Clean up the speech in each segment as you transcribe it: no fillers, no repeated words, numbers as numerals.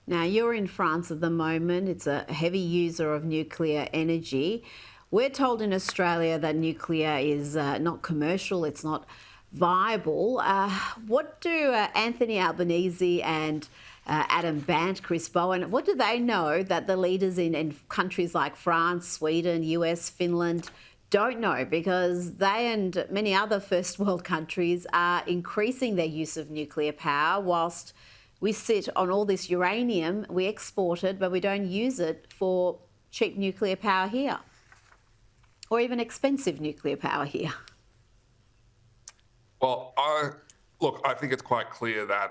Now, you're in France at the moment. It's a heavy user of nuclear energy. We're told in Australia that nuclear is not commercial, it's not viable. What do Anthony Albanese and Adam Bandt, Chris Bowen, what do they know that the leaders in countries like France, Sweden, US, Finland don't know? Because they and many other first world countries are increasing their use of nuclear power whilst we sit on all this uranium, we export it, but we don't use it for cheap nuclear power here, or even expensive nuclear power here. Well, I think it's quite clear that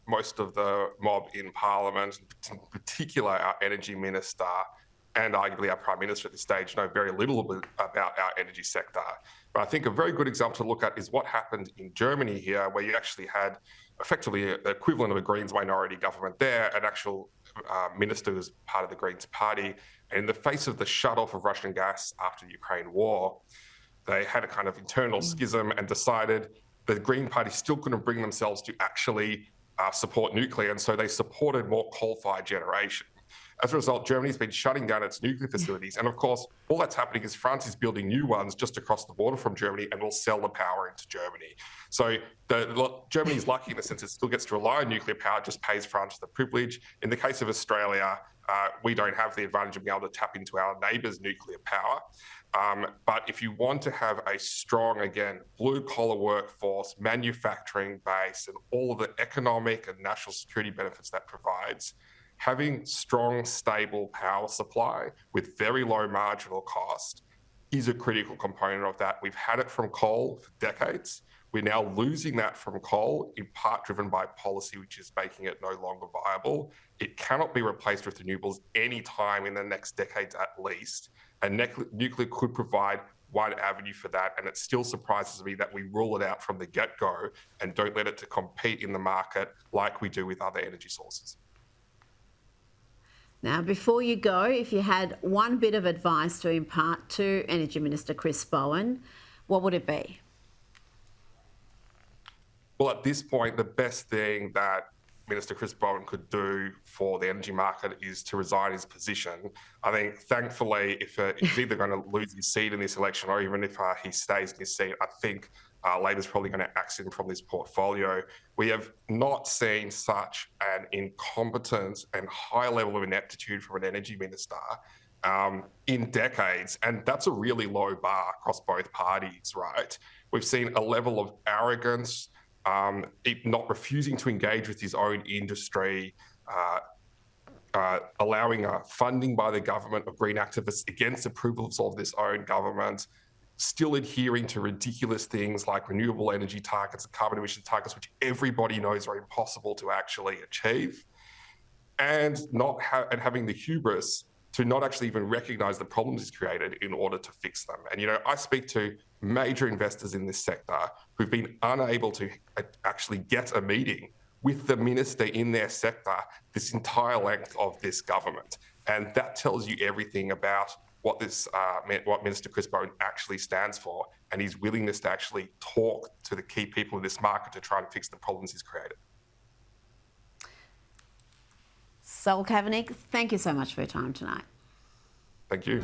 most of the mob in Parliament, in particular our energy minister and arguably our Prime Minister at this stage, know very little about our energy sector. But I think a very good example to look at is what happened in Germany here, where you actually had effectively the equivalent of a Greens minority government there, an actual minister who was part of the Greens party. And in the face of the shut-off of Russian gas after the Ukraine war, they had a kind of internal schism and decided the Green Party still couldn't bring themselves to actually support nuclear, and so they supported more coal-fired generation. As a result, Germany's been shutting down its nuclear facilities. And of course, all that's happening is France is building new ones just across the border from Germany and will sell the power into Germany. So Germany's lucky in the sense it still gets to rely on nuclear power, just pays France the privilege. In the case of Australia, we don't have the advantage of being able to tap into our neighbours' nuclear power. But if you want to have a strong, again, blue-collar workforce, manufacturing base, and all of the economic and national security benefits that provides, having strong, stable power supply with very low marginal cost is a critical component of that. We've had it from coal for decades. We're now losing that from coal, in part driven by policy, which is making it no longer viable. It cannot be replaced with renewables any time in the next decades at least. And nuclear could provide one avenue for that. And it still surprises me that we rule it out from the get-go and don't let it to compete in the market like we do with other energy sources. Now, before you go, if you had one bit of advice to impart to Energy Minister Chris Bowen, what would it be? Well, at this point, the best thing that Minister Chris Bowen could do for the energy market is to resign his position. I think, thankfully, if he's either going to lose his seat in this election or even if he stays in his seat, I think Labor's probably going to axe him from this portfolio. We have not seen such an incompetent and high level of ineptitude from an energy minister in decades, and that's a really low bar across both parties, right? We've seen a level of arrogance, not refusing to engage with his own industry, allowing funding by the government of green activists against approvals of this own government, still adhering to ridiculous things like renewable energy targets and carbon emission targets, which everybody knows are impossible to actually achieve, and having the hubris to not actually even recognise the problems he's created in order to fix them. And, I speak to major investors in this sector who've been unable to actually get a meeting with the minister in their sector this entire length of this government. And that tells you everything about what Minister Chris Bowen actually stands for and his willingness to actually talk to the key people in this market to try and fix the problems he's created. Saul Kavonic, thank you so much for your time tonight. Thank you.